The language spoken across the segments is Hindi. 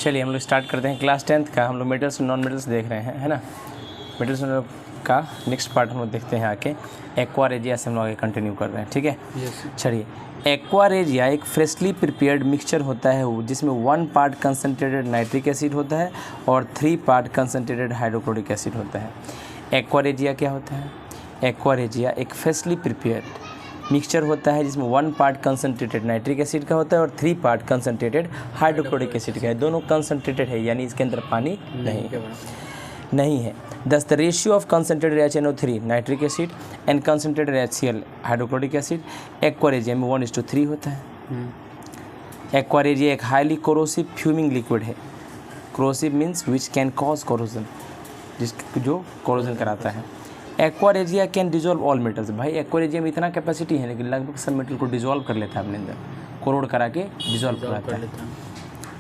चलिए हम लोग स्टार्ट करते हैं क्लास 10th का। हम लोग मेटल्स और नॉन मेटल्स देख रहे हैं, है ना। मेटल्स का नेक्स्ट पार्ट हम लोग देखते हैं आके। एक्वा रेजिया से हम लोग आगे कंटिन्यू कर रहे हैं, ठीक है। चलिए, एक्वा रेजिया एक फ्रेशली प्रिपेयर्ड मिक्सचर होता है वो, जिसमें 1 पार्ट कंसनट्रेटेड नाइट्रिक एसिड होता है और 3 पार्ट कंसनट्रेटेड हाइड्रोक्लोरिक एसिड होता है। एक्वा रेजिया क्या होता है? एक्वा रेजिया एक फ्रेशली प्रिपेयर्ड मिक्सचर होता है जिसमें 1 पार्ट कंसनट्रेटेड नाइट्रिक एसिड का होता है और 3 पार्ट कंसनट्रेटेड हाइड्रोक्लोरिक एसिड का है। दोनों कंसनट्रेटेड है, यानी इसके अंदर पानी नहीं है। Thus the ratio of concentrated HNO3 nitric acid and concentrated HCl hydrochloric acid aqua regia में 1:3 होता है। एक्वा रेजिया एक हाईली कोरोसिव फ्यूमिंग लिक्विड है। Corrosive means which can cause corrosion, जो कोरोजन कराता है। Aqua regia can dissolve all metals. भाई एक्वा रेजिया में इतना कैपेसिटी है लेकिन लगभग सब मेटल को डिजोल्व कर लेता है अपने अंदर, कोरोड करा के डिजोल्व कराता है।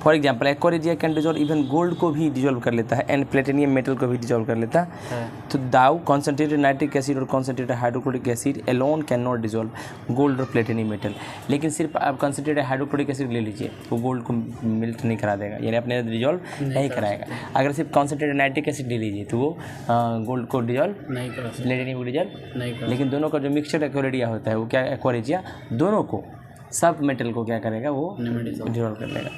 For example aqua regia can dissolve even gold को भी डिजोल्व कर लेता है एंड प्लेटिनियम मेटल को भी डिजोल्व कर लेता है। तो दाउ कॉन्सेंट्रेटेड नाइट्रिक एसिड और concentrated hydrochloric acid alone can not dissolve gold और प्लेटिनियम मेटल। लेकिन सिर्फ आप कॉन्सेंट्रेटेड हाइड्रोक्लोरिक एसिड ले लीजिए वो गोल्ड को मेल्ट नहीं करा देगा, यानी अपने डिजोल्व नहीं कराएगा। अगर सिर्फ कॉन्सेंट्रेटेड नाइट्रिक एसिड ले लीजिए तो वो गोल्ड को डिजोल्व नहीं करा, प्लेटिनियम को डिजोल्व नहीं करा। लेकिन दोनों का जो मिक्सचर एक्वा रेजिया होता है वो क्या, एक्वा रेजिया दोनों को, सब मेटल को क्या करेगा, वो डिजोल्व कर लेगा।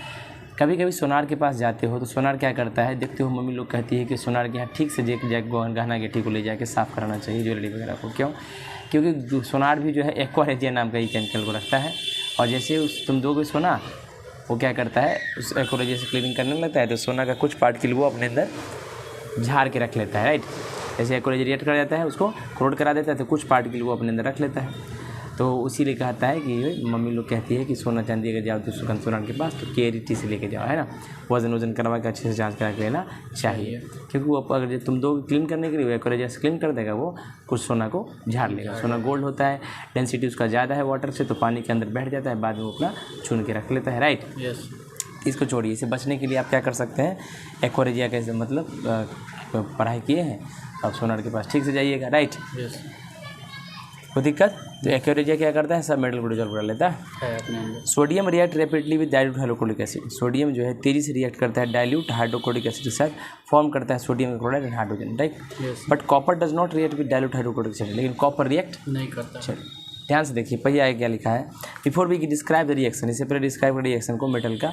कभी कभी सोनार के पास जाते हो तो सोनार क्या करता है, देखते हो मम्मी लोग कहती है कि सोनार के यहाँ ठीक से गहना गेठी को ले जाके साफ़ कराना चाहिए, ज्वेलरी वगैरह को। क्यों? क्योंकि सोनार भी जो है एक्वा रेजिया नाम का ही केमिकल को रखता है। और जैसे उस तुम दोगे सोना, वो क्या करता है, उस एक्वा रेजिया से क्लीनिंग करने लगता है तो सोना का कुछ पार्टिकल वो अपने अंदर झाड़ के रख लेता है, राइट। जैसे एक्वा रेजिया रिएक्ट कर जाता है, उसको कोरोड करा देता है तो कुछ पार्टिकल वो अपने अंदर रख लेता है। तो उसीलिए कहता है कि मम्मी लोग कहती है कि सोना चांदी अगर जाओ तो सुगंध सोनार के पास तो केयरिटी से लेके जाओ, है ना। वजन करवा के अच्छे से जांच करा के लेना चाहिए, क्योंकि वो अगर तुम दो क्लीन करने के लिए एक्वा रेजिया से क्लीन कर देगा, वो कुछ सोना को झाड़ लेगा। सोना गोल्ड होता है, डेंसिटी उसका ज़्यादा है वाटर से, तो पानी के अंदर बैठ जाता है, बाद में वो अपना चुन के रख लेता है, राइट। इसको छोड़िए, इसे बचने के लिए आप क्या कर सकते हैं, एक्वा रेजिया का मतलब पढ़ाई किए हैं, अब सोनार के पास ठीक से जाइएगा, राइट। कोई दिक्कत? तो एक्वा रेजिया क्या करता है, सब मेटल को डिजोल्व कर लेता है। Sodium react rapidly with dilute hydrochloric acid. Sodium जो है तेज़ी से रिएक्ट करता है डाइल्यूट हाइड्रोक्लोरिक एसिड के साथ, फॉर्म करता है sodium chloride and hydrogen, right. But copper does not react with dilute hydrochloric acid, लेकिन कॉपर रिएक्ट नहीं करता। चलिए ध्यान से देखिए, पहिए आगे क्या लिखा है, before we describe the reaction, इससे पहले डिस्क्राइब कर रिएक्शन को मेटल का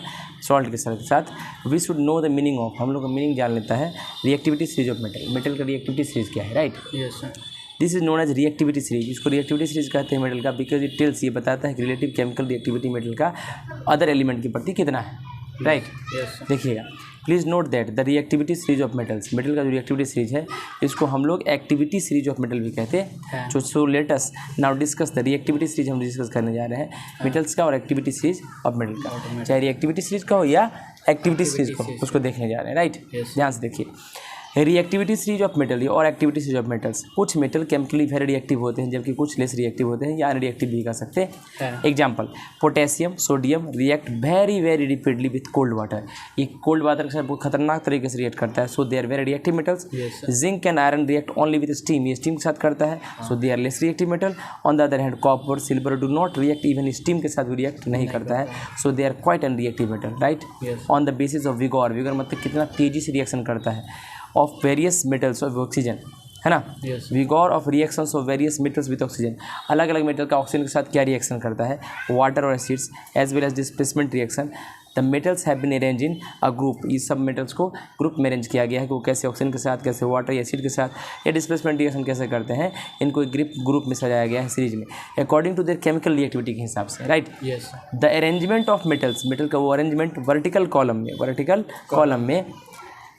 सॉल्ट के साथ we should know the meaning of, हम लोग का मीनिंग जान लेता है reactivity series of metal. Metal का रिएक्टिविटी सीरीज क्या है, right. Yes sir. This is known as reactivity series. इसको रिएक्टिविटी सीरीज कहते हैं मेटल का, बिकॉज इट टेल्स, ये बताता है कि रिलेटिव केमिकल रिएक्टिविटी मेटल का अदर एलिमेंट के प्रति कितना है, राइट। देखिएगा, please note that the reactivity series of metals, metal का जो रिएक्टिविटी सीरीज है इसको हम लोग एक्टिविटी सीरीज ऑफ मेटल भी कहते हैं। So let us now discuss the reactivity series. हम डिस्कस करने जा रहे हैं मेटल्स का और एक्टिविटी सीरीज ऑफ मेटल का, चाहे रिएक्टिविटी सीरीज का हो या एक्टिविटी सीरीज को, उसको देखने जा रहे हैं, राइट। ध्यान से देखिए, रिएक्टिविटी सीरीज ऑफ मेटल और एक्टिविटी सीरीज ऑफ मेटल्स। कुछ मेटल केमिकली वेरी रिएक्टिव होते हैं जबकि कुछ लेस रिएक्टिव होते हैं या अनरिएक्टिव भी कह सकते हैं। Example, potassium sodium react very rapidly with cold water. ये कोल्ड वाटर के साथ बहुत खतरनाक तरीके से रिएक्ट करता है, so they are very reactive metals. Zinc and iron react only with steam, ये स्टीम के साथ करता है, so they are less reactive metal. On the other hand copper silver do not react, even steam के साथ भी रिएक्ट नहीं करता है, so they are quite unreactive metal, right. On the basis of vigour, vigour मतलब कितना तेजी से रिएक्शन करता है, of various metals of oxygen, है ना। Vigour of reactions of various metals with oxygen, अलग अलग मेटल का ऑक्सीजन के साथ क्या रिएक्शन करता है, वाटर और acids as well as displacement reaction. The metals have been arrange in a group, ये सब मेटल्स को ग्रुप में अरेंज किया गया है कि वो कैसे ऑक्सीजन के साथ, कैसे वाटर या एसिड के साथ या डिस्प्लेसमेंट रिएक्शन कैसे करते हैं, इनको एक ग्रुप में सजाया गया है सीरीज में according to their chemical reactivity के हिसाब से, right. The arrangement of metals, metal का वो अरेंजमेंट वर्टिकल कॉलम में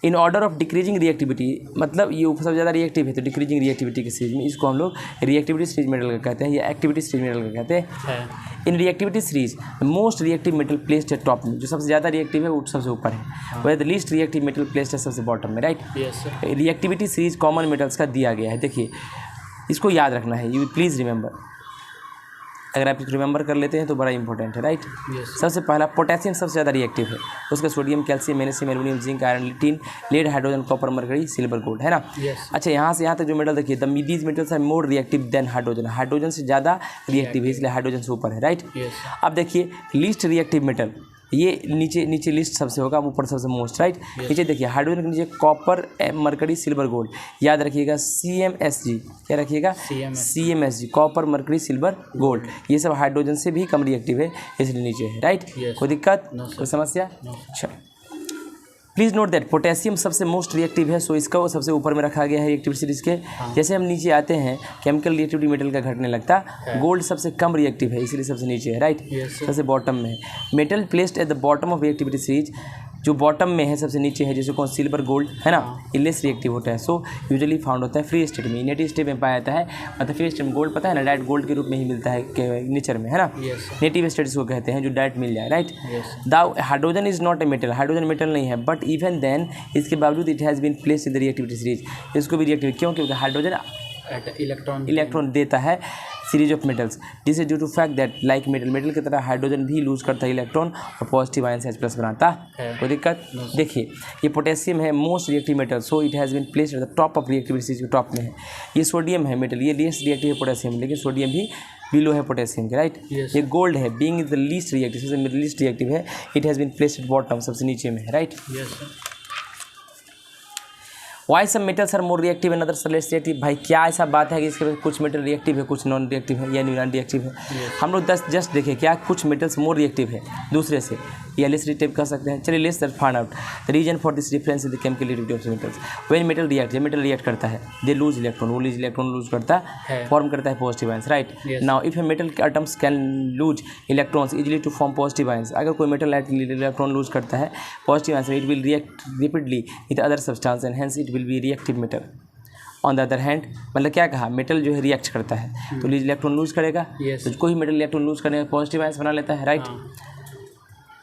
in order of decreasing reactivity, मतलब ये सबसे ज़्यादा रिएक्टिव है तो डिक्रीजिंग रिएक्टिविटी की सीरीज में, इसको हम लोग रिएक्टिविटी सीरीज मेटल का कहते हैं या एक्टिविटी सीरीज मेटल का कहते हैं। In reactivity series most reactive metal placed है टॉप में, जो सबसे ज़्यादा रिएक्टिव है वो सबसे ऊपर है, वह the least reactive metal placed है सबसे बॉटम में, right. Reactivity series common metals का दिया गया है। देखिए इसको याद रखना है, यू प्लीज़ रिमेंबर, अगर आप रिमेंबर कर लेते हैं तो बड़ा इंपॉर्टेंट है, राइट। सबसे पहला पोटेशियम सबसे ज़्यादा रिएक्टिव है, उसका sodium calcium magnesium aluminium zinc iron tin lead hydrogen copper mercury silver gold, है ना। अच्छा, यहाँ से यहाँ तक जो मेटल देखिए, the these metals are more reactive than hydrogen, hydrogen से ज़्यादा रिएक्टिव है इसलिए हाइड्रोजन से ऊपर है, राइट। अब देखिए लीस्ट रिएक्टिव मेटल ये नीचे लिस्ट सबसे होगा, ऊपर सबसे मोस्ट, राइट। नीचे देखिए हाइड्रोजन के नीचे कॉपर, मरकरी, सिल्वर, गोल्ड, याद रखिएगा CmSg, क्या रखिएगा CmSg, copper, mercury, silver, gold, ये सब हाइड्रोजन से भी कम रिएक्टिव है, इसलिए नीचे है, राइट। कोई दिक्कत, कोई समस्या? अच्छा, प्लीज़ नोट दैट पोटेशियम सबसे मोस्ट रिएक्टिव है, सो इसका वो सबसे ऊपर में रखा गया है रिएक्टिव सीरीज के। जैसे हम नीचे आते हैं केमिकल रिएक्टिविटी मेटल का घटने लगता, गोल्ड सबसे कम रिएक्टिव है, इसलिए सबसे नीचे है, राइट। सबसे बॉटम में है metal placed at the bottom of reactivity series, जो बॉटम में है सबसे नीचे है, जैसे कौन सिल्वर, गोल्ड, है ना, ये लेस रिएक्टिव होता है। सो यूजुअली फाउंड होता है फ्री स्टेट में, इनेटिव स्टेट में पाया जाता है, मतलब फ्री स्टेट में गोल्ड पता है ना, डायरेक्ट गोल्ड के रूप में ही मिलता है नेचर में, है ना। नेटिव स्टेट इसको कहते हैं, जो डायरेक्ट मिल जाए, right. The hydrogen is not a metal, hydrogen metal नहीं है, बट इवन देन, इसके बावजूद it has been placed in the reactivity series, इसको भी रिएक्टिव क्यों, क्योंकि हाइड्रोजन इलेक्ट्रॉन देता है series of metals, this is due to fact that like metal की तरह हाइड्रोजन भी लूज करता है इलेक्ट्रॉन और पॉजिटिव आयन से H+ बनाता है। कोई दिक्कत? देखिए ये पोटेशियम है most reactive metal, so it has been placed at the top of reactivity series के टॉप में है। ये सोडियम है मेटल, ये लीस्ट रिएक्टिव है पोटेशियम, लेकिन सोडियम भी बिलो है पोटेशियम के, राइट। ये गोल्ड है, being is the least reactive, सबसे लीस्ट रिएक्टिव है, it has been placed at bottom, सबसे नीचे में है, राइट। वाई सब metals are more reactive and others less reactive, भाई क्या ऐसा बात है कि इसके कुछ मेटल रिएक्टिव है, कुछ नॉन रिएक्टिव है या नॉन रिएक्टिव है? हम लोग जस्ट देखें क्या कुछ मेटल्स मोर रिएक्टिव है दूसरे से या लेस रिएक्टिव कर सकते हैं। चलिए let's find out the reason for this difference in the chemical reactivity of metals. When metal react, metal react करता है, दे लूज इलेक्ट्रॉन, वो इलेक्ट्रॉन लूज करता है, फॉर्म करता है positive ions, right. Now if a metal atoms can lose electrons easily to form positive ions, अगर कोई मेटल इलेक्ट्रॉन लूज करता है positive ions, it will react rapidly with other substance and hence it will be reactive metal. On the other hand, मतलब क्या कहा, मेटल जो है रिएक्ट करता है तो इलेक्ट्रॉन लूज करेगा, तो कोई मेटल इलेक्ट्रॉन लूज करने का पॉजिटिव आयंस बना लेता है, right,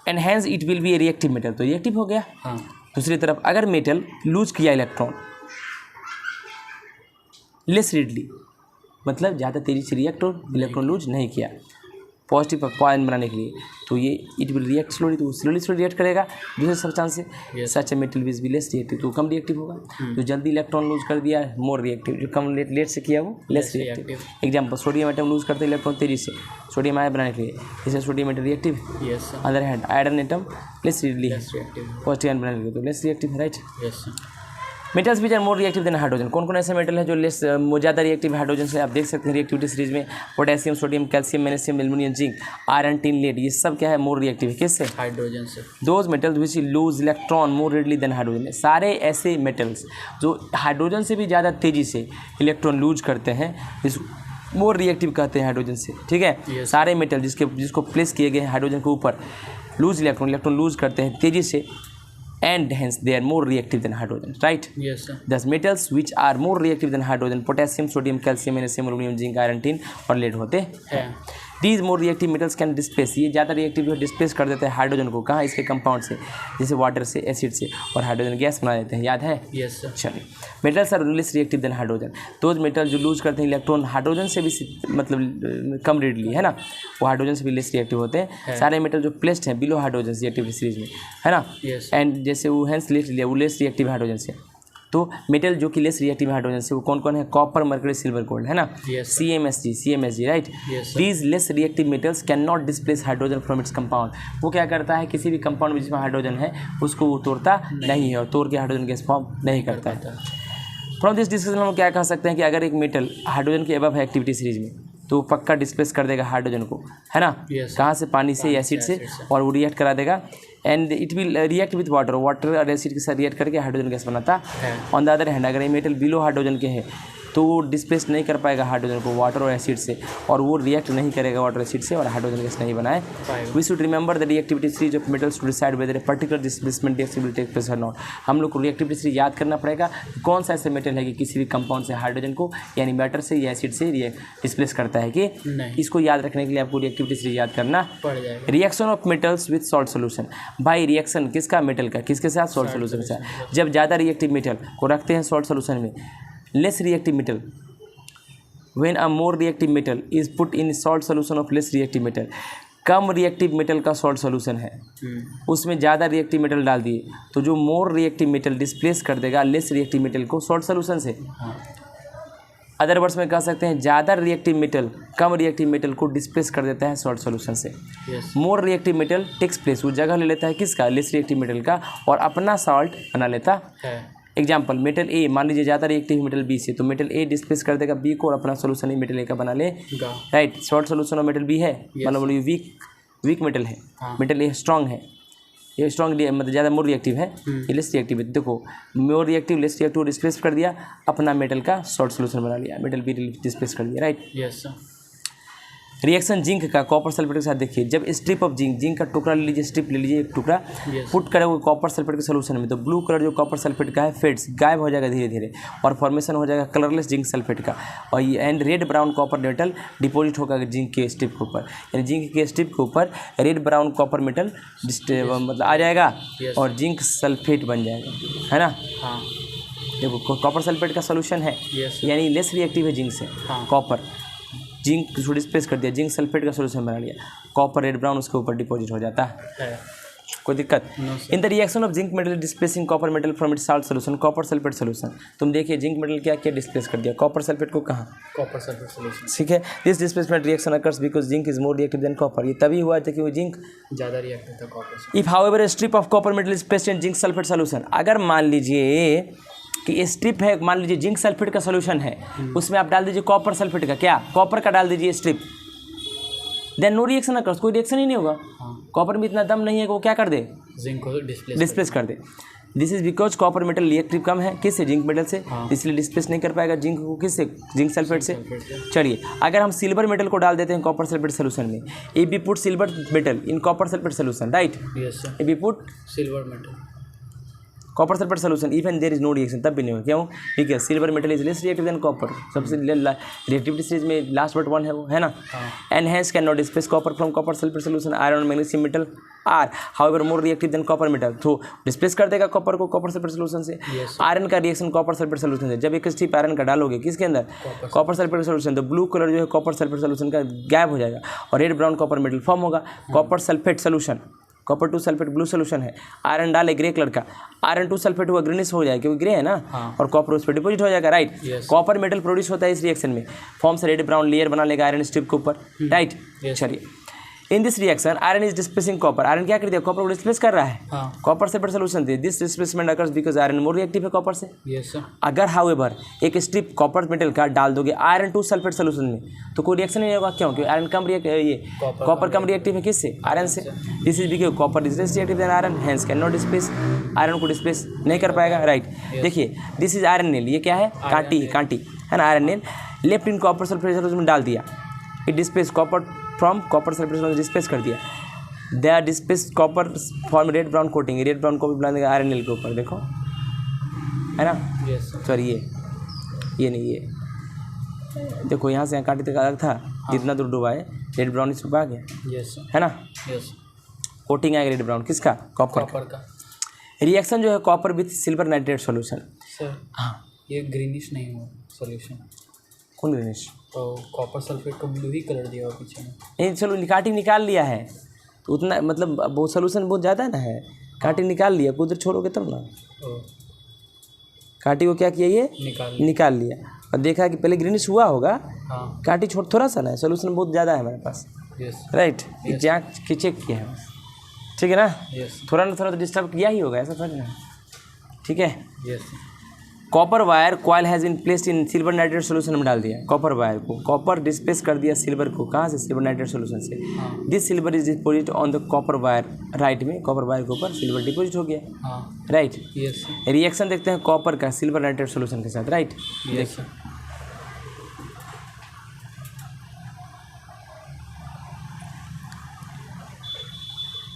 and hence it will be A reactive metal, तो रिएक्टिव हो गया। दूसरी तरफ अगर मेटल लूज किया इलेक्ट्रॉन लेस रेडली, मतलब ज़्यादा तेज़ी से रिएक्ट और इलेक्ट्रॉन लूज नहीं किया पॉजिटिव आयन बनाने के लिए, तो ये इट विल रिएक्ट स्लोली, तो स्लोली रिएक्ट करेगा दूसरे सब्सटेंस से, such a metal will be less reactive, तो कम रिएक्टिव होगा। जो जल्दी इलेक्ट्रॉन लूज कर दिया मोर रिएक्टिव, जो कम लेट से किया वो less reactive. Example sodium atom lose करते हैं इलेक्ट्रॉन तेजी से सोडियम आयन बनाने के लिए, इससे sodium atom reactive. Other hand iron atom less positive ion बनाने के लिए, तो लेस रिएक्टिव है, right. Metals which are more reactive than hydrogen, कौन कौन ऐसे मेटल है जो लेस ज़्यादा रिएक्टिव हाइड्रोजन से? आप देख सकते हैं रिएक्टिविटी सीरीज में potassium, sodium, calcium, magnesium, aluminium, zinc, iron, tin, lead, ये सब क्या है मोर रिएक्टिव है, किससे? हाइड्रोजन से। Those metals which lose electron more readily than hydrogen, सारे ऐसे मेटल्स जो हाइड्रोजन से भी ज़्यादा तेज़ी से इलेक्ट्रॉन लूज करते हैं, इस मोर रिएक्टिव कहते हैं हाइड्रोजन से, ठीक है। सारे मेटल जिसको प्लेस किए गए हैं हाइड्रोजन के ऊपर, लूज इलेक्ट्रॉन लूज करते हैं तेज़ी से, and hence they are more reactive than hydrogen, right? Yes sir. Thus metals which are more reactive than hydrogen, potassium, sodium, calcium, magnesium, aluminum, zinc, iron, tin और lead होते हैं। These more reactive metals can displace, ये ज़्यादा रिएक्टिव जो डिस्प्लेस कर देते हैं हाइड्रोजन को, कहाँ? इसके कंपाउंड से, जैसे वाटर से, एसिड से, और हाइड्रोजन गैस बना देते हैं, याद है? Yes sir. चलिए metals are less reactive than hydrogen, तो मेटल जो लूज करते हैं इलेक्ट्रॉन हाइड्रोजन से भी मतलब कम रेडली, है ना, वो हाइड्रोजन से भी लेस रिएक्टिव होते हैं। सारे मेटल जो प्लेस्ड हैं बिलो हाइड्रोजन रिएक्टिविटी सीरीज में, है ना, एंड जैसे वो हेंस लेस लिया, वो लेस रिएक्टिव हाइड्रोजन से। तो मेटल जो कि लेस रिएक्टिव हाइड्रोजन से वो कौन कौन है? कॉपर, मरकरी, सिल्वर, गोल्ड, है ना, CmSg, right. These less reactive metals can not displace hydrogen from its compound, वो क्या करता है किसी भी कंपाउंड में जिसमें हाइड्रोजन है उसको वो तोड़ता नहीं है और तोड़ के हाइड्रोजन गैस फॉर्म नहीं करता है। फ्रॉम दिस डिस्कशन हम क्या कह सकते हैं कि अगर एक मेटल हाइड्रोजन के अबव है एक्टिविटी सीरीज में तो वो पक्का डिस्प्लेस कर देगा हाइड्रोजन को, है ना, कहाँ से? पानी से, एसिड से, और वो रिएक्ट करा देगा, and it will react with water और एसिड के साथ रिएक्ट करके हाइड्रोजन गैस बनाता है। ऑन द अदर हैंड अगर ये मेटल बिलो हाइड्रोजन के है तो वो डिस्प्लेस नहीं कर पाएगा हाइड्रोजन को वाटर और एसिड से, और वो रिएक्ट नहीं करेगा वाटर एसिड से और हाइड्रोजन गैस नहीं बनाए। We should remember the reactivity series of metals to decide whether a particular displacement reaction will take place और नॉट। हम लोग को रिएक्टिविटी सीरीज याद करना पड़ेगा कौन सा ऐसे मेटल है कि किसी भी कंपाउंड से हाइड्रोजन को यानी वाटर से या एसिड से डिस्प्लेस करता है कि नहीं। इसको याद रखने के लिए आपको रिएक्टिविटी सीरीज याद करना पड़ेगा। Reaction of metals with salt solution, भाई रिएक्शन किसका? मेटल का, किसके साथ? सॉल्ट सोल्यूशन के साथ। जब ज़्यादा रिएक्टिव मेटल को रखते हैं सॉल्ट सोल्यूशन में, less reactive metal, when a more reactive metal is put in salt solution of less reactive metal, come reactive metal का सॉल्ट सोल्यूशन है उसमें ज़्यादा रिएक्टिव मेटल डाल दिए तो जो मोर रिएक्टिव मेटल डिस्प्लेस कर देगा लेस रिएक्टिव मेटल को सॉल्ट सोल्यूशन से। अदर वर्ड्स में कह सकते हैं ज़्यादा रिएक्टिव मेटल कम रिएक्टिव मेटल को डिस्प्लेस कर देता है सॉल्ट सॉल्यूशन से। More reactive metal takes place, वो जगह ले लेता है किसका, लेस रिएक्टिव मेटल का, और अपना सॉल्ट बना लेता है। एग्जाम्पल, मेटल ए, मान लीजिए ज़्यादा रिएक्टिव मेटल बी से, तो मेटल ए डिस्प्लेस कर देगा बी को और अपना सोल्यूशन मेटल ए का बना ले, राइट। सॉल्ट सोल्यूशन और मेटल बी है, मतलब वीक मेटल है, मेटल ए स्ट्रॉन्ग है, ये स्ट्रॉन्ग मतलब ज़्यादा मोर रिएक्टिव है, ये लेस रिएक्टिव है। देखो more reactive less reactive displace कर दिया, अपना मेटल का सॉल्ट सोल्यूशन बना लिया, मेटल बी डिस्प्लेस कर दिया, right. Yes sir. Reaction zinc का कॉपर सल्फेट के साथ देखिए, जब स्ट्रिप ऑफ जिंक का टुकड़ा ले लीजिए, स्ट्रिप ले लीजिए एक टुकड़ा, पुट करोगे कॉपर सल्फेट के सोल्यूशन में, तो ब्लू कलर जो कॉपर सल्फेट का है फेड्स, गायब हो जाएगा धीरे धीरे, और फॉर्मेशन हो जाएगा कलरलेस जिंक सल्फेट का, और and red brown copper metal deposit होगा जिंक के स्ट्रिप के ऊपर, यानी जिंक के स्ट्रिप के ऊपर रेड ब्राउन कॉपर मेटल मतलब आ जाएगा और जिंक सल्फेट बन जाएगा, है ना। हाँ, देखो कॉपर सल्फेट का सोल्यूशन है, यानी लेस रिएक्टिव है जिंक से, कॉपर जिंक को डिस्प्लेस कर दिया, जिंक सल्फेट का सोल्यूशन बना लिया, कॉपर रेड ब्राउन उसके ऊपर डिपॉजिट हो जाता है। कोई दिक्कत? In the reaction of zinc metal displacing copper metal from its salt solution, copper sulphate solution, तुम देखिए जिंक मेटल क्या क्या डिस्प्लेस कर दिया, कॉपर सल्फेट को कहाँ, कॉपर सल्फेट सोल्यूशन, ठीक है। This displacement reaction occurs because zinc is more reactive than copper, ये तभी हुआ था कि वो जिंक ज़्यादा रिएक्टिव था कॉपर से। If however strip of copper metal is placed in zinc sulphate solution, अगर मान लीजिए कि स्ट्रिप है, मान लीजिए जिंक सल्फेट का सोल्यूशन है, उसमें आप डाल दीजिए कॉपर सल्फेट का, क्या कॉपर का डाल दीजिए strip, then no reaction occurs, कोई रिएक्शन ही नहीं होगा। कॉपर में इतना दम नहीं है कि वो क्या कर दे, जिंक को डिस्प्लेस कर दे। This is because copper metal reactive कम है किससे, जिंक मेटल से, इसलिए डिस्प्लेस नहीं कर पाएगा जिंक को किससे, जिंक सल्फेट से। चलिए अगर हम सिल्वर मेटल को डाल देते हैं कॉपर सल्फेट सोल्यूशन में, if we put silver metal in copper sulphate solution, right, if we put silver metal copper sulphate solution even there is no reaction, तब भी नहीं होगा, क्यों, ठीक है, silver metal is less reactive than copper, सबसे रिएक्टिविटी सीरीज में लास्ट बट वन है वो, है ना। And hence cannot displace copper from copper sulphate solution, iron magnesium metal are however more reactive than copper metal, तो डिस्प्लेस कर देगा कॉपर को कॉपर सल्फेट सोल्यूशन से। आयरन का रिएक्शन कॉपर सल्फेट सोल्यूशन से, जब एक स्ट्रिप आयरन का डालोगे किसके अंदर, कॉपर सल्फेट सोल्यूशन, तो ब्लू कलर जो है कॉपर सल्फेट सोल्यूशन का गायब हो जाएगा और red brown copper metal form होगा। Copper sulphate solution, copper 2 sulphate blue solution है, आयरन डाले ग्रे कलर का, आयरन 2 सल्फेट हुआ ग्रीनिश हो जाएगा क्योंकि ग्रे है ना, और कॉपर उस पर डिपोजिट हो जाएगा, राइट। कॉपर मेटल प्रोड्यूस होता है इस रिएक्शन में, फॉर्म से रेड ब्राउन लेयर बना लेगा आयरन स्ट्रिप के ऊपर, राइट। चलिए in this reaction iron is displacing copper, iron क्या कर दिया, कॉपर को डिस्प्लेस कर रहा है, copper sulphate solution they, this displacement occurs because iron more reactive है कॉपर से। अगर हाउएवर एक स्ट्रिप कॉपर मेटल का डाल दोगे आयरन 2 सल्फेट सोल्यूशन में, तो कोई रिएक्शन नहीं होगा, क्यों, क्योंकि आयरन कम ये कॉपर कम रिएक्टिव है किससे, आयरन से। This is because copper is less reactive then iron, hence cannot displace, iron को डिस्प्लेस नहीं कर पाएगा, राइट। देखिए दिस इज आयरन नेल, ये क्या है, कांटी है ना, iron nail left in copper sulphate solution में डाल दिया, it displace copper from copper sulphate solution displace कर दिया, they are displace copper form red brown coating, red brown copper बना देगा आयरन नेल के ऊपर, देखो है ना, सॉरी ये नहीं, ये देखो यहाँ से कांटे तक अलग था, जितना दूर डूबा है रेड ब्राउन इस आ गया, है ना, कोटिंग आएगा रेड ब्राउन किसका, कॉपर का। रिएक्शन जो है copper with silver nitrate solution, हाँ ये ग्रीनिश नहीं हुआ सोल्यूशन, कौन ग्रीनिश, तो कॉपर सल्फेट को ब्लू ही कलर दिया हुआ पीछे में, नहीं चलो कांटी निकाल लिया है, तो उतना मतलब बहुत सोल्यूशन बहुत ज़्यादा ना है, कांटी निकाल लिया, उधर छोड़ोगे तब ना, कांटी को क्या किया, ये निकाल लिया और देखा कि पहले ग्रीनिश हुआ होगा, कांटी छोड़ थोड़ा सा ना है, सोल्यूशन बहुत ज़्यादा है हमारे पास, राइट, जाँच के चेक किया है, ठीक है ना, थोड़ा ना थोड़ा तो डिस्टर्ब किया ही होगा, ऐसा थोड़ा ना, ठीक है। Copper wire coil has been placed in silver nitrate solution में डाल दिया, कॉपर वायर को कॉपर डिस्प्लेस कर दिया सिल्वर को, कहाँ से, सिल्वर नाइट्रेट सोल्यूशन से। This silver is deposit on the copper wire, right में कॉपर वायर के ऊपर सिल्वर डिपोजिट हो गया, राइट। रिएक्शन देखते हैं कॉपर का सिल्वर नाइट्रेट सोल्यूशन के साथ, राइट।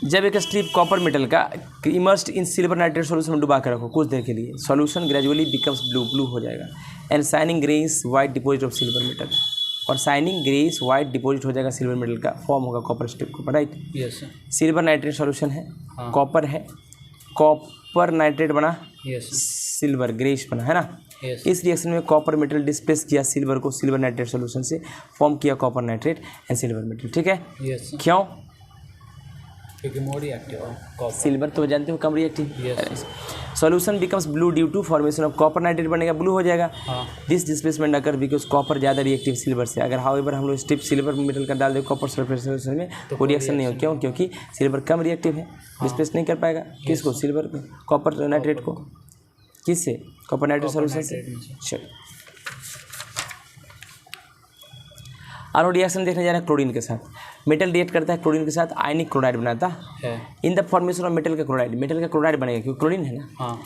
जब एक स्ट्रिप कॉपर मेटल का immersed in silver nitrate solution में डुबा कर रखो कुछ देर के लिए, सॉल्यूशन ग्रेजुअली बिकम्स ब्लू हो जाएगा, and shining greyish white deposit of silver metal, और शाइनिंग ग्रेइश वाइट डिपॉजिट हो जाएगा सिल्वर मेटल का, फॉर्म होगा कॉपर स्ट्रिप के ऊपर, राइट। सिल्वर नाइट्रेट सोल्यूशन है, कॉपर है, कॉपर नाइट्रेट बना, सिल्वर ग्रेइश बना, है ना। इस रिएक्शन में कॉपर मेटल डिस्प्लेस किया सिल्वर को सिल्वर नाइट्रेट सोल्यूशन से, फॉर्म किया copper nitrate and silver metal, ठीक है। क्यों, क्योंकि मोर रिएक्टिव, सिल्वर तो जानते हो कम reactive, solution becomes blue due to formation of copper, nitrate बनेगा ब्लू हो जाएगा। हाँ दिस डिस्प्लेसमेंट अगर बिकॉज कॉपर ज़्यादा रिएक्टिव सिल्वर से, अगर हाउएवर हम लोग स्टिप सिल्वर मेटल का डाल दें कॉपर सल्फेट सॉल्यूशन में तो कोई रिएक्शन नहीं हो, क्यों? क्योंकि सिल्वर कम रिएक्टिव है, डिस्प्लेस नहीं कर पाएगा किसको, सिल्वर को, कॉपर नाइट्रेट को, किससे, कॉपर नाइट्रेट सॉल्यूशन से। चलो आरो रिएक्शन देखने जा रहे हैं क्लोरीन के साथ। मेटल रिएक्ट करता है क्लोरीन के साथ, आयनिक क्लोराइड बनाता है in the formation of metal का क्लोराइड, मेटल का क्लोराइड बनेगा क्योंकि क्लोरीन है ना। हाँ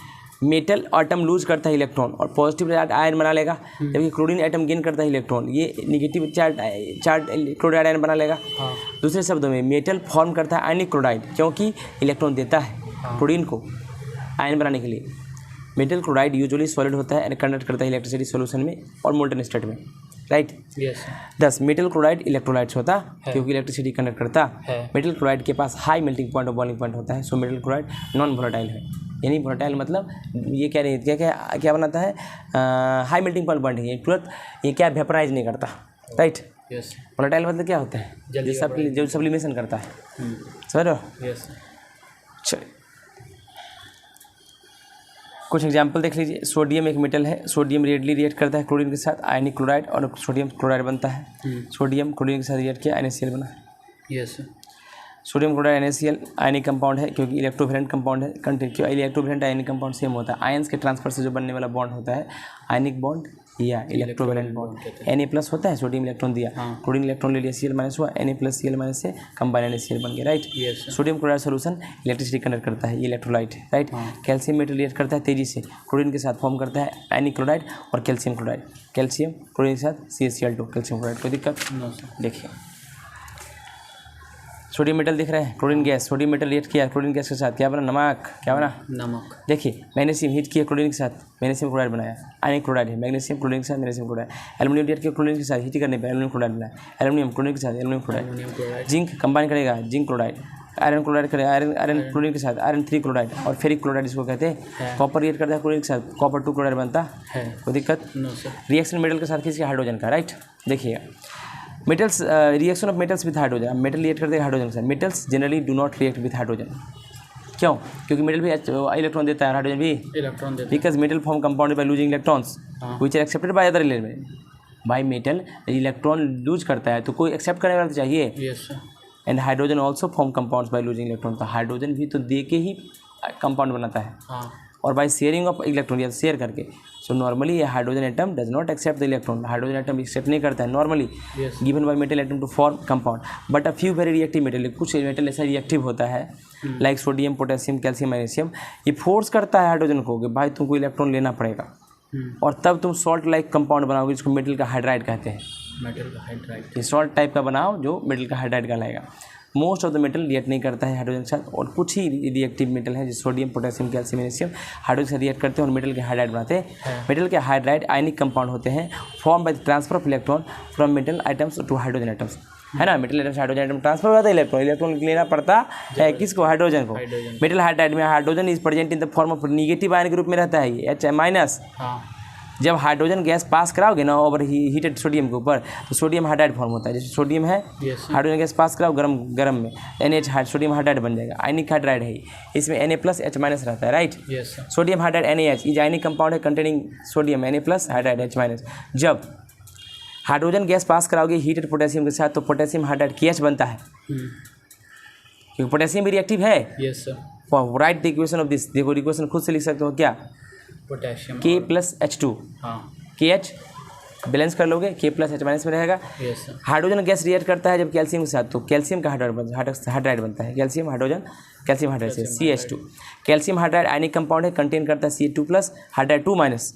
मेटल एटम लूज करता है इलेक्ट्रॉन और पॉजिटिव आयन बना लेगा, जबकि क्लोरीन एटम गेन करता है इलेक्ट्रॉन, ये निगेटिव चार्ज क्लोराइड आयन बना लेगा। हाँ दूसरे शब्दों में मेटल फॉर्म करता है आयनिक क्लोराइड क्योंकि इलेक्ट्रॉन देता है क्लोरीन को आयन बनाने के लिए। मेटल क्लोराइड यूजुअली सॉलिड होता है एंड कंडक्ट करता है इलेक्ट्रिसिटी सॉल्यूशन में और मोल्टन स्टेट में, right. Yes 10 metal chloride electrolytes होता है क्योंकि इलेक्ट्रिसिटी कंडक्ट करता है। मेटल क्लोराइड के पास हाई मेल्टिंग पॉइंट और बॉइलिंग पॉइंट होता है, so metal chloride non volatile है। यानी वोलेटाइल मतलब ये क्या नहीं, क्या क्या क्या बनाता है, हाई मेल्टिंग पॉइंट है, तुरंत ये क्या वेपराइज नहीं करता, राइट। यस वोलेटाइल मतलब क्या होता है, जो सब्लिमेशन करता है, समझ रहे हो। यस चलिए कुछ एग्जाम्पल देख लीजिए। सोडियम एक मेटल है, सोडियम रेडली रिएक्ट करता है क्लोरीन के साथ, आयनिक क्लोराइड और सोडियम क्लोराइड बनता है। सोडियम क्लोरीन के साथ रिएक्ट किया, NaCl बना। यस सोडियम क्लोराइड NaCl आयनिक कंपाउंड है क्योंकि इलेक्ट्रोवेलेंट कंपाउंड है। कंटेंट क्यों, इलेक्ट्रोवेलेंट आयनिक कंपाउंड सेम होता है, आयंस के ट्रांसफर से जो बनने वाला बॉन्ड होता है आयनिक बॉन्ड या इलेक्ट्रोवेलेंट बॉन्ड। Na+ होता है, सोडियम इलेक्ट्रॉन दिया, क्लोरीन इलेक्ट्रॉन ले लिया, Cl- हुआ, Na+Cl- से कंबाइन NaCl बन गया, right. Yes sodium chloride solution electricity conduct करता है, ये इलेक्ट्रोलाइट है, राइट। कैल्शियम मेटल रिएक्ट करता है तेजी से क्लोरीन के साथ, फॉर्म करता है आयनिक क्लोराइड और कैल्शियम क्लोराइड, कैल्शियम क्लोरीन के साथ CaCl2 कैल्शियम क्लोराइड। कोई दिक्कत नो सर। देखिए सोडियम मेटल दिख रहे हैं, chlorine gas, sodium metal react किया क्लोरीन गैस के साथ, क्या बना, नमक, क्या बना, नमक। देखिए मैग्नीशियम हीट किया क्लोरीन के साथ, मैग्नीशियम क्लोराइड बनाया, आयनिक क्लोराइड है, मैग्नीशियम क्लोरीन के साथ मैग्नीशियम क्लोराइड। एल्यूमिनियम रिएक्ट किया क्लोरीन के साथ, हीट करने पर एल्यूमिनियम क्लोराइड बनाया, एल्यूमिनियम क्लोरीन के साथ aluminium chloride. Ammonium chloride. Zinc combine करेगा, जिंक क्लोराइड, आयरन क्लोराइड करेगा, आयरन क्लोरीन के साथ आयरन 3 क्लोराइड और फेरिक क्लोराइड इसको कहते हैं। कॉपर रिएक्ट करता है क्लोरीन के साथ, कॉपर 2 क्लोराइड बनता है। कोई दिक्कत। No sir. रिएक्शन मेटल के साथ किसके, हाइड्रोजन का, राइट। देखिएगा metals, reaction of metals with hydrogen, metal react करते हैं हाइड्रोजन के साथ। Metals generally do not react with hydrogen, क्यों, क्योंकि मेटल भी इलेक्ट्रॉन देता है, हाइड्रोजन भी, इलेक्ट्रॉन देते because metal form compound by losing electrons which are accepted by other element. By metal electron lose करता है तो कोई एक्सेप्ट करने वाला तो चाहिए। Yes sir. And hydrogen also form compounds by losing electron, तो हाइड्रोजन भी तो दे के ही कंपाउंड बनाता है हाँ और बाय शेयरिंग ऑफ इलेक्ट्रॉन या शेयर करके। सो नॉर्मली ये hydrogen atom does not accept the electron, hydrogen atom accept नहीं करता है normally yes given by metal atom to form compound. But a few very reactive metal, कुछ मेटल ऐसा रिएक्टिव होता है like sodium, potassium, calcium, magnesium, ये फोर्स करता है हाइड्रोजन को कि भाई तुमको इलेक्ट्रॉन लेना पड़ेगा और तब तुम सॉल्ट लाइक कंपाउंड बनाओगे जिसको मेटल का हाइड्राइड कहते हैं। मेटल का हाइड्राइड। ये सॉल्ट टाइप का बनाओ जो मेटल का हाइड्राइड कहलाएगा। Most of the metal react नहीं करता है हाइड्रोजन के साथ और कुछ ही रिएक्टिव मेटल है जैसे sodium, potassium, calcium, magnesium hydrogen से रिएक्ट करते हैं और मेटल के हाइड्राइड बनाते हैं। मेटल के हाइड्राइड आयनिक कंपाउंड होते हैं form by transfer of electron from metal atoms to hydrogen atoms, है ना। मेटल आइटम से हाइड्रोजन आइटम ट्रांसफर हो जाता है, इलेक्ट्रॉन लेना पड़ता है किसको, हाइड्रोजन को। मेटल हाइड्राइड में hydrogen is present in the form of negative ion के रूप में रहता है, ये H-। हाँ जब हाइड्रोजन गैस पास कराओगे ना ओवर हीटेड सोडियम के ऊपर तो सोडियम हाइड्राइड फॉर्म होता है। जैसे सोडियम है, हाइड्रोजन गैस पास कराओ गरम में NH सोडियम हाइड्राइड बन जाएगा, आयनिक हाइड्राइड है, इसमें Na+H- रहता है, right. Yes sir. Sodium hydride NaH is ionic compound है containing sodium Na+ hydride H-। जब हाइड्रोजन गैस पास कराओगे हीटेड पोटेशियम के साथ तो पोटेशियम हाइड्राइड KH बनता है क्योंकि पोटेशियम भी रिएक्टिव है। Yes sir. Right the equation of this, देखो इक्वेशन खुद से लिख सकते हो क्या, पोटेशियम K+H2, हाँ KH बैलेंस कर लोगे, K+H- में रहेगा। Yes sir. Hydrogen gas react करता है जब कैल्शियम के साथ तो कैल्शियम का हाइड्राइड बनता है, कैल्शियम हाइड्रोजन, कैल्शियम हाइड्राइड से CH2। कैल्शियम हाइड्राइड आयनिक कंपाउंड है, कंटेन करता है Ca2+ हाइड्राइड 2-,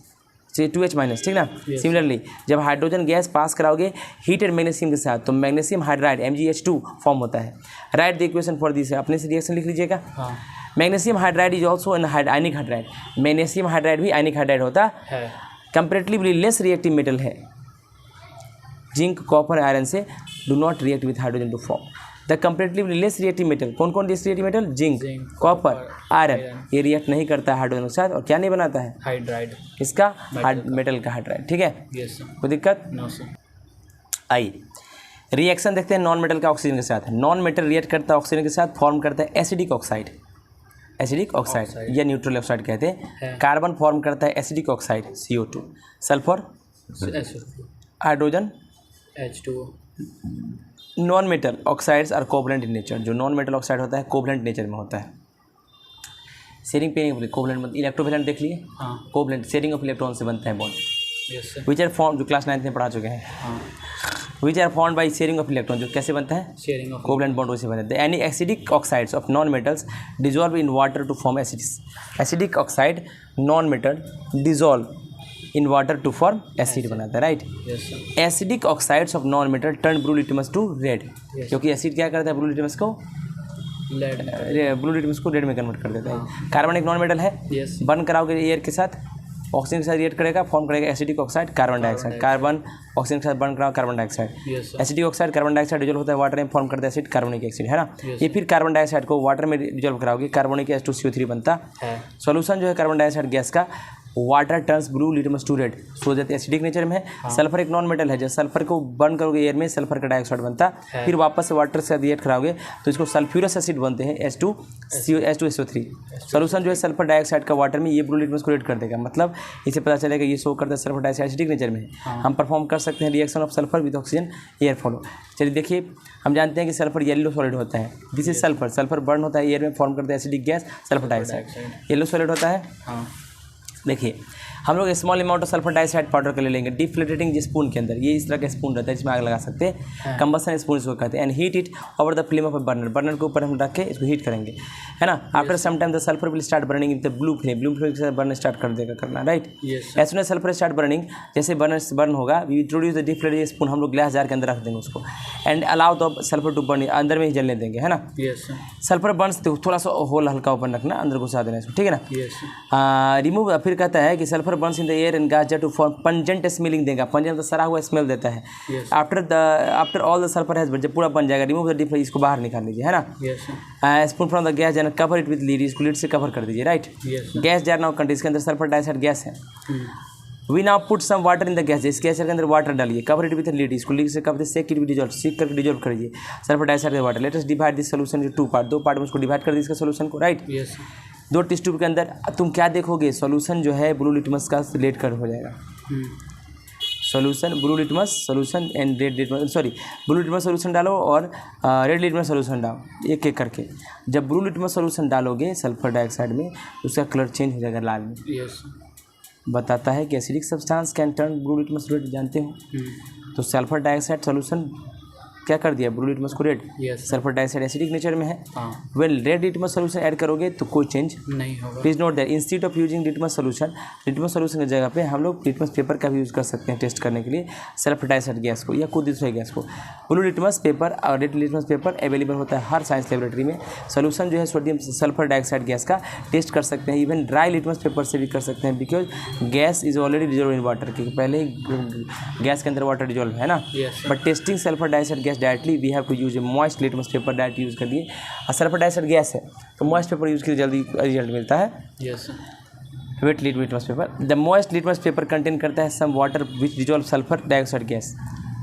C2H-, ठीक ना। सिमिलरली जब हाइड्रोजन गैस पास कराओगे हीटेड मैग्नीशियम के साथ तो मैग्नीशियम हाइड्राइड MgH2 फॉर्म होता है। Right the equation for this, अपने से रिएक्शन लिख लीजिएगा। हाँ magnesium hydride is also an ionic hydride, magnesium hydride भी आयनिक हाइड्राइड होता है। कंपेरेटिवली लेस रिएक्टिव मेटल है। जिंक, कॉपर, आयरन से do not react with hydrogen to form the comparatively less reactive metal. कौन कौन less reactive metal, zinc, copper, iron, ये रिएक्ट नहीं करता है हाइड्रोजन के साथ और क्या नहीं बनाता है, हाइड्राइड। इसका मेटल का हाइड्राइड, ठीक है। Yes sir. कोई दिक्कत। No sir. आई रिएक्शन देखते हैं नॉन मेटल का ऑक्सीजन के साथ। नॉन मेटल रिएक्ट करता है ऑक्सीजन के साथ, फॉर्म करता है एसिडिक ऑक्साइड। एसिडिक ऑक्साइड या न्यूट्रल ऑक्साइड कहते हैं। है। कार्बन फॉर्म करता है acidic oxide CO2। Sulphur SO2 hydrogen. H2O non metal oxides are covalent in nature. जो नॉन मेटल ऑक्साइड होता है कोवलेंट नेचर में होता है। शेयरिंग पे कोवलेंट मतलब इलेक्ट्रोवेलेंट देख लिए। हाँ कोवलेंट शेयरिंग ऑफ इलेक्ट्रॉन से बनता है bond. Yes sir which are form जो क्लास 9 में पढ़ा चुके हैं। हाँ which are form by sharing of electron जो कैसे बनता है शेयरिंग ऑफ कोवलेंट बॉन्ड वैसे बनते हैं। Any acidic oxides of non metals dissolve in water to form acids. Acidic oxide non metal dissolve in water to form acid बनाता है right. Yes sir acidic oxides of non metal turn blue litmus to red. Yes. क्योंकि एसिड क्या करता है ब्लू लिटमस को लेड ब्लू लिटमस को रेड में कन्वर्ट कर देता है। कार्बन एक नॉन मेटल है। यस बर्न कराओगे एयर के साथ ऑक्सीजन के साथ रिएक्ट करेगा फॉर्म करेगा acidic oxide carbon dioxide. Carbon oxygen के साथ बर्न कराओ carbon dioxide. Yes sir acidic oxide carbon dioxide dissolve होता है वाटर में फॉर्म करता है एसिड कार्बोनिक एसिड है ना। Yes. ये फिर कार्बन डाइऑक्साइड को वाटर में डिजोल्व कराओगे कार्बोनिक H2CO3 बनता। है सॉल्यूशन जो है कार्बन डाइऑक्साइड गैस का water turns blue litmus to red so जाते एसिडिक नेचर में है। सल्फर एक नॉन मेटल है। जब सल्फर को बर्न करोगे एयर में सल्फर का डाइऑक्साइड बनता है। फिर वापस से वाटर से रिएक्ट कराओगे तो इसको सल्फ्यूरस एसिड बनते हैं H2SO3। सॉल्यूशन जो है सल्फर डाइऑक्साइड का वाटर में ये ब्लू लिटमस को रेड कर देगा। मतलब इसे पता चलेगा ये शो करता है सल्फर डाइऑक्साइड एसिडिक नेचर में है। हम परफॉर्म कर सकते हैं reaction of sulphur with oxygen air follow. चलिए देखिए हम जानते हैं कि सल्फर येलो सॉलिड होता है। This is sulphur. Sulphur burn होता है एयर में फॉर्म करता है acidic gas sulphur dioxide yellow solid होता है। हाँ देखिए हम लोग small amount of sulphur dioxide powder कर ले लेंगे डिफ्लेटेटिंग स्पून के अंदर। ये इस तरह का स्पून रहता है इसमें आग लगा सकते हैं। कंबसन स्पून इसको कहते हैं। And heat it over the flame of a burner. Burner के ऊपर हम रख के इसको हीट करेंगे है ना। After some time the sulphur will start burning in the blue flame. Blue flame के साथ बर्न स्टार्ट कर देगा करना right. Yes as soon as sulphur start burning जैसे बर्न होगा we introduce the deflated spoon. हम लोग ग्लास जार के अंदर रख देंगे उसको and allow the sulphur to burn अंदर में ही जलने देंगे है ना। यस सर सल्फर बर्न्स तो थोड़ा सा होल हल्का ओपन रखना अंदर घुसा देना इसको ठीक है ना। यस सर रिमूव फिर कहता है कि sulphur burns in the air and gas to form pungent smelling देगा। पंजेंट तो सड़ा हुआ स्मेल देता है। Yes. After all the sulphur has जब पूरा बन जाएगा रिमूव द डिफ्लेट इसको बाहर निकाल लीजिए है ना। Yes sir spoon from the gas jar cover it with lid. इसको लीड से कवर कर दीजिए राइट। Yes gas jar now contain इसके अंदर सल्फर डाइऑक्साइड गैस है। We now put some water in the gas. इस गैस के अंदर वाटर डालिए कवर इट विद लीड। इसको लीड से cover shake it with dissolve सीख करके डिजॉल्व करिए sulphur dioxide water. Let us divide this solution to part. दो पार्ट में उसको डिवाइड कर दीजिए इसका सॉल्यूशन को राइट। यस दो टेस्ट ट्यूब के अंदर तुम क्या देखोगे सॉल्यूशन जो है ब्लू लिटमस का रेड कलर हो जाएगा। Solution blue litmus solution and red litmus sorry blue litmus solution डालो और रेड लिटमस सॉल्यूशन डालो एक एक करके। जब ब्लू लिटमस सॉल्यूशन डालोगे सल्फर डाइऑक्साइड में उसका कलर चेंज हो जाएगा लाल में। यस बताता है कि acidic substance can turn blue litmus red जानते हो। तो सल्फर डाइऑक्साइड सॉल्यूशन क्या कर दिया ब्लू लिटमस को red. Yes sulphur dioxide acidic nature में है। हाँ well read litmus solution add करोगे तो कोई चेंज नहीं होगा। Please note that institute of using litmus solution की जगह पे हम लोग लिटमस पेपर का भी यूज़ कर सकते हैं टेस्ट करने के लिए सल्फर डाइऑक्साइड गैस को या कोई दूसरे गैस को। ब्लू लिटमस पेपर और रेड लिटमस पेपर अवेलेबल होता है हर साइंस लेबोरेटरी में। सॉल्यूशन जो है सोडियम सल्फर डाइऑक्साइड गैस का टेस्ट कर सकते हैं। इवन ड्राई लिटमस पेपर से भी कर सकते हैं because gas is already dissolve in water के पहले ही गैस के अंदर वाटर डिजोल्व है ना। Yes, but testing sulphur dioxide gas directly we have to use a moist litmus paper direct use कर दिए। और सल्फर डाइऑक्साइड गैस है तो मॉइस्ट पेपर यूज़ के जल्दी रिजल्ट मिलता है। Yes wet litmus paper the moist litmus paper contain करता है some water which dissolve sulphur dioxide gas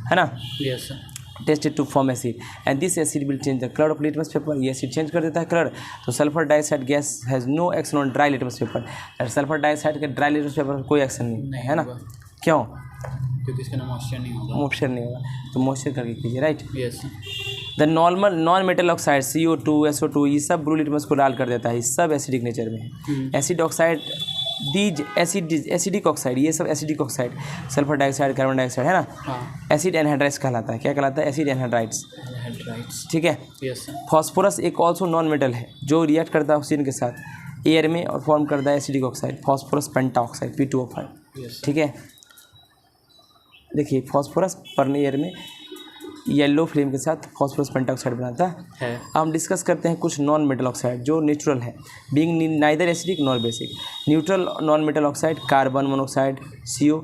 है ना। Yes tested to form acid and this acid will change the colour of litmus paper. ये एसिड चेंज कर देता है कलर। तो sulphur dioxide gas has no action on dry litmus paper. Sulphur dioxide के ड्राई लिटमस पेपर पर कोई एक्शन नहीं है ना। क्यों क्योंकि इसका मॉइस्चर नहीं होगा। मॉइस्चर नहीं होगा तो मॉइस्चर करके कीजिए right. Yes the normal non metal oxide CO2 SO2 ये सब ब्लू लिटमस को डाल कर देता है। ये सब एसिडिक नेचर में है। Acid oxide these acidic oxide ये सब acidic oxide sulphur dioxide carbon dioxide है ना। हाँ एसिड एनहाइड्राइड्स कहलाता है। क्या कहलाता है एसिड एनहाइड्राइड्स राइट्स। ठीक है। यस फॉस्फोरस एक ऑल्सो नॉन मेटल है जो रिएक्ट करता है ऑक्सीजन के साथ एयर में और फॉर्म करता है एसिडिक ऑक्साइड फॉस्फोरस पेंटा ऑक्साइड P2O5 यस ठीक है। देखिए फॉस्फोरस पर एयर में येलो फ्लेम के साथ फॉस्फोरस पेंटाऑक्साइड बनाता है। हम डिस्कस करते हैं कुछ नॉन मेटल ऑक्साइड जो नेचुरल है being neither acidic nor basic. Neutral non metal oxide carbon monoxide CO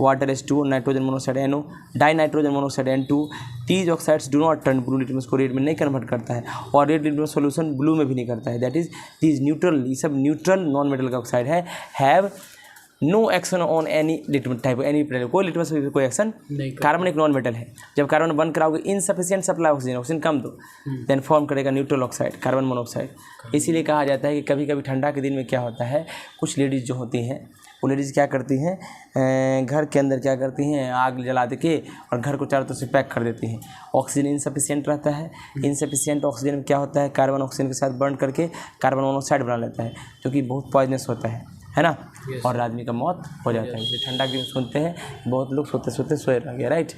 water H2O nitrogen monoxide NO die nitrogen monoxide N2। These oxides do not turn blue litmus को रेड में नहीं कन्वर्ट करता है और रेड लिटमस सॉल्यूशन ब्लू में भी नहीं करता है। दैट इज दीज न्यूट्रल ये सब न्यूट्रल नॉन मेटल का ऑक्साइड है have no action on any litmus type any कोई लिटमस पेपर कोई एक्शन नहीं कार्बन एक नॉन मेटल है। जब कार्बन बंद कराओगे इनसफिशिएंट सप्लाई ऑक्सीजन, ऑक्सीजन कम दो, देन फॉर्म करेगा न्यूट्रल ऑक्साइड कार्बन मोनोऑक्साइड। इसीलिए कहा जाता है कि कभी कभी ठंडा के दिन में क्या होता है, कुछ लेडीज़ जो होती हैं वो लेडीज़ क्या करती हैं, घर के अंदर क्या करती हैं, आग जला दे के और घर को चारों तरफ से पैक कर देती हैं। ऑक्सीजन इनसफिशिएंट रहता है। इनसफिशिएंट ऑक्सीजन में क्या होता है, कार्बन ऑक्सीजन के साथ बर्न करके कार्बन मोनोऑक्साइड बना लेता है, जो कि बहुत पॉइजनस होता है ना। और आदमी का मौत हो जाता है। इसलिए ठंडा के दिन सुनते हैं बहुत लोग सोते सोते सोए रह गए, right.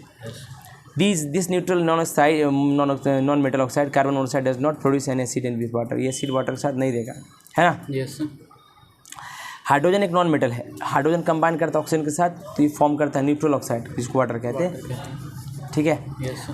This neutral non metal oxide carbon monoxide does not produce an acid in with water. ये एसिड वाटर के साथ नहीं देगा, है ना। यस हाइड्रोजन एक नॉन मेटल है। हाइड्रोजन कंबाइन करता है ऑक्सीजन के साथ तो ये फॉर्म करता है न्यूट्रल ऑक्साइड, जिसको वाटर कहते हैं, ठीक है।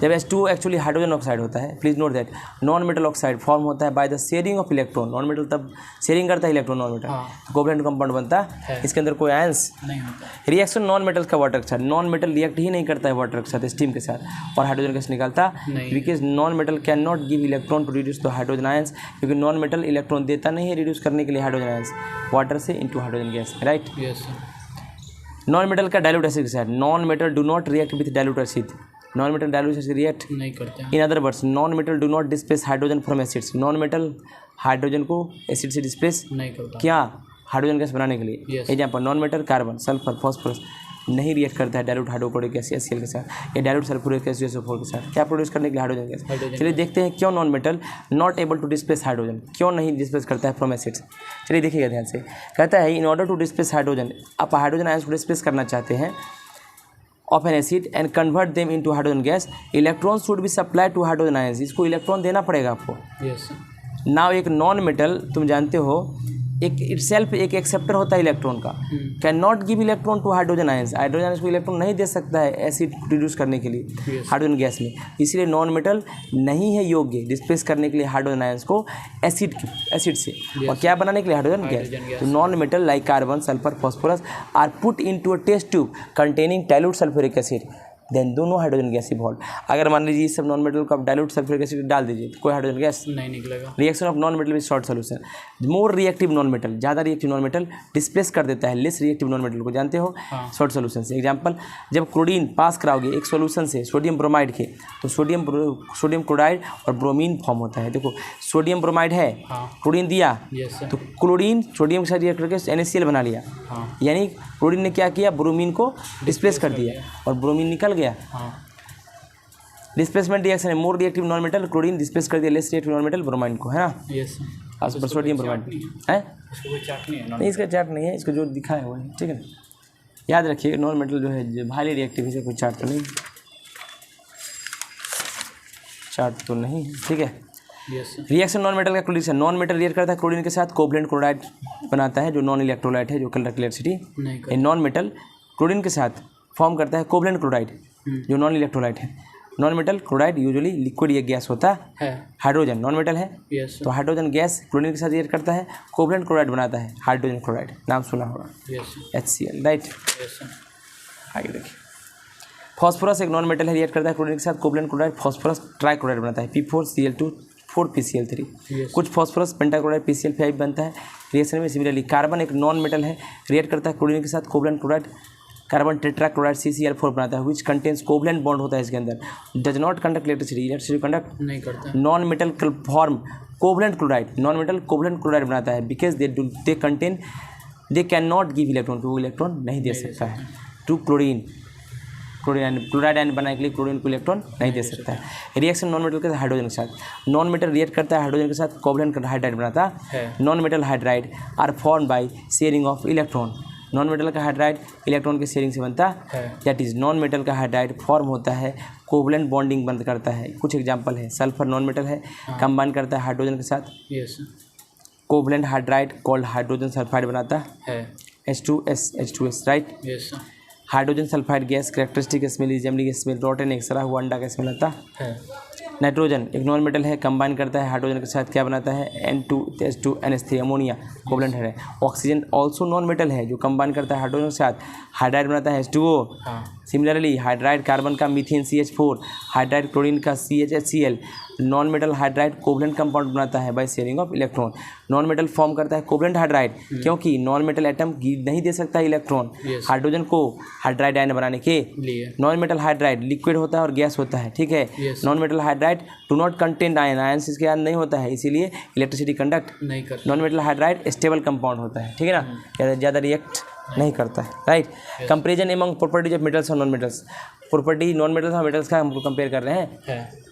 जब H2 एक्चुअली हाइड्रोजन ऑक्साइड होता है, please note that non metal oxide form होता है by the sharing of electron. Non metal तब शेयरिंग करता है इलेक्ट्रॉन, नॉन मेटल तो कोवलेंट कंपाउंड बनता है, इसके अंदर कोई आयंस नहीं होता। रिएक्शन नॉन मेटल का वाटर के साथ, नॉन मेटल रिएक्ट ही नहीं करता है वाटर के साथ, स्टीम के साथ, और हाइड्रोजन गैस निकालता because non metal can not give electron to reduce the hydrogen ions, क्योंकि नॉन मेटल इलेक्ट्रॉन देता नहीं है रिड्यूस करने के लिए हाइड्रोजन आयंस वाटर से into hydrogen gas, right. Yes non metal का डाइल्यूट एसिड के साथ, non metal do not react with dilute acid. Non metal dilute acid react नहीं करते हैं। In other words non metal do not displace hydrogen from acids. Non metal hydrogen को एसिड से डिस्प्लेस नहीं करता क्या, हाइड्रोजन गैस बनाने के लिए। Yes. Example non metal carbon sulphur phosphorus नहीं रिएक्ट करता है डाइल्यूट हाइड्रोक्लोरिक एसिड HCl के साथ या डाइल्यूट सल्फ्यूरिक एसिड SO4 के साथ, क्या प्रोड्यूस करने के लिए हाइड्रोजन गैस। चलिए देखते हैं क्यों non metal not able to displace hydrogen, क्यों नहीं डिस्प्लेस करता है फ्रॉम एसिड्स। चलिए देखिएगा ध्यान से, कहता है in order to displace hydrogen, आप हाइड्रोजन आयंस को डिस्प्लेस करना चाहते हैं of an acid and convert them into hydrogen gas, electron should be supply to hydrogen ions. इसको इलेक्ट्रॉन देना पड़ेगा आपको। यस नाउ एक नॉन मेटल तुम जानते हो एक इटसेल्फ एक एक्सेप्टर होता है इलेक्ट्रॉन का, can not give electron to hydrogen ions. Hydrogen ions को इलेक्ट्रॉन नहीं दे सकता है एसिड प्रोड्यूस करने के लिए हाइड्रोजन गैस में, इसलिए नॉन मेटल नहीं है योग्य डिस्प्लेस करने के लिए हाइड्रोजन आयंस को एसिड से और क्या बनाने के लिए हाइड्रोजन गैस। तो non metal like carbon sulphur phosphorus are put into a test tube containing dilute sulphuric acid, then दोनों हाइड्रोजन गैस इवॉल्व। अगर मान लीजिए सब नॉन मेटल को आप डाइल्यूट सल्फ्यूरिक एसिड डाल दीजिए तो कोई हाइड्रोजन गैस नहीं निकलेगा। Reaction of non metal with short solution, more reactive non metal, ज़्यादा रिएक्टिव नॉन मेटल डिस्प्लेस कर देता है लेस रिएक्टिव नॉन मेटल को, जानते हो शॉर्ट सोल्यूशन से। एग्जांपल जब क्लोरीन पास कराओगे एक सोल्यूशन से सोडियम ब्रोमाइड के, तो सोडियम क्लोराइड और ब्रोमीन फॉर्म होता है। देखो सोडियम ब्रोमाइड है, क्लोरीन दिया तो क्लोरीन सोडियम के साथ रिएक्ट करके NaCl बना लिया, यानी क्लोरीन ने क्या किया, ब्रोमीन को डिस्प्लेस कर दिया और ब्रोमीन निकल गया। डिस्प्लेसमेंट रिएक्शन है, more reactive non metal chlorine displace कर दिया less reactive non metal bromine को, है ना। यस आज पर सोडियम ब्रोमाइड है, इसको कोई चार्ट नहीं है। नहीं इसका चार्ट नहीं है, इसको जो दिखा है वो है, ठीक है। याद रखिए नॉन मेटल जो है हाईली रिएक्टिव है, कोई चार्ट तो नहीं, चार्ट तो नहीं है, ठीक है। रिएक्शन नॉन मेटल का क्लोरीन, नॉन मेटल रिएक्ट करता है क्लोरीन के साथ कोवलेंट क्लोराइड बनाता है जो नॉन इलेक्ट्रोलाइट है, जो conduct electricity. Non metal chlorine के साथ फॉर्म करता है कोवलेंट क्लोराइड जो नॉन इलेक्ट्रोलाइट है। Non metal chloride usually liquid या गैस होता है, हाइड्रोजन नॉन मेटल है तो हाइड्रोजन गैस क्लोरीन के साथ रिएक्ट करता है, कोवलेंट क्लोराइड बनाता है हाइड्रोजन क्लोराइड, नाम सुना होगा HCl, राइट। आगे देखिए फॉस्फोरस एक नॉन मेटल है, रिएक्ट करता है क्लोरीन के साथ, कोवलेंट क्लोराइड फॉस्फोरस ट्राइक्लोराइड बनाता है P4Cl2 4PCl3। कुछ फॉस्फोरस पेंटाक्लोराइड PCl5 बनता है रिएक्शन में। सिमिलरली कार्बन एक नॉन मेटल है, रिएक्ट करता है क्लोरीन के साथ, covalent chloride carbon tetrachloride CCl4 बनाता है विच कंटेन्स कोवलेंट बॉन्ड होता है इसके अंदर, does not conduct electricity conduct नहीं करता। Non metal form covalent chloride, non metal covalent chloride बनाता है because they can not give electron, तो वो इलेक्ट्रॉन नहीं दे सकता है टू क्लोराइड आयन बनाने के लिए क्लोरीन को इलेक्ट्रॉन नहीं दे सकता है। रिएक्शन नॉन मेटल के साथ हाइड्रोजन के साथ, नॉन मेटल रिएक्ट करता है हाइड्रोजन के साथ, कोवलेंट हाइड्राइड बनाता है। Non metal hydride are form by sharing of electron, non metal का हाइड्राइड इलेक्ट्रॉन के शेयरिंग से बनता है, दैट इज नॉन मेटल का हाइड्राइड फॉर्म होता है कोवलेंट बॉन्डिंग बंद करता है। कुछ एग्जांपल है, सल्फर नॉन मेटल है, कंबाइन करता है हाइड्रोजन के साथ, covalent hydride called hydrogen sulphide बनाता है H2S, right. Hydrogen sulphide gas characteristic smell is generally smell rotten, एक्सरा हुआ अंडा का स्मेल आता है। नाइट्रोजन एक नॉन मेटल है, कंबाइन करता है हाइड्रोजन के साथ, क्या बनाता है N2H2NH3 अमोनिया कोवलेंट है। ऑक्सीजन ऑल्सो नॉन मेटल है जो कंबाइन करता है हाइड्रोजन के साथ, हाइड्राइड बनाता है H2O। सिमिलरली हाइड्राइड कार्बन का मीथेन CH4, हाइड्राइड क्लोरीन का CHHCl, non metal hydride covalent compound बनाता है bye sharing of electron. Non metal form करता है कोवलेंट हाइड्राइड, क्योंकि नॉन मेटल एटम नहीं दे सकता इलेक्ट्रॉन हाइड्रोजन को हाइड्राइड आयन बनाने के लिए। नॉन मेटल हाइड्राइड लिक्विड होता है और गैस होता है, ठीक है। Non metal hydride do not contain ion, ion इसके अंदर नहीं होता है, इसीलिए इलेक्ट्रिसिटी कंडक्ट नहीं करता। Non metal hydride stable compound होता है, ठीक है ना, ज़्यादा रिएक्ट नहीं करता है, right. Comparison among properties of metals और non metals, property non metals और मेटल्स का हम कंपेयर कर रहे हैं।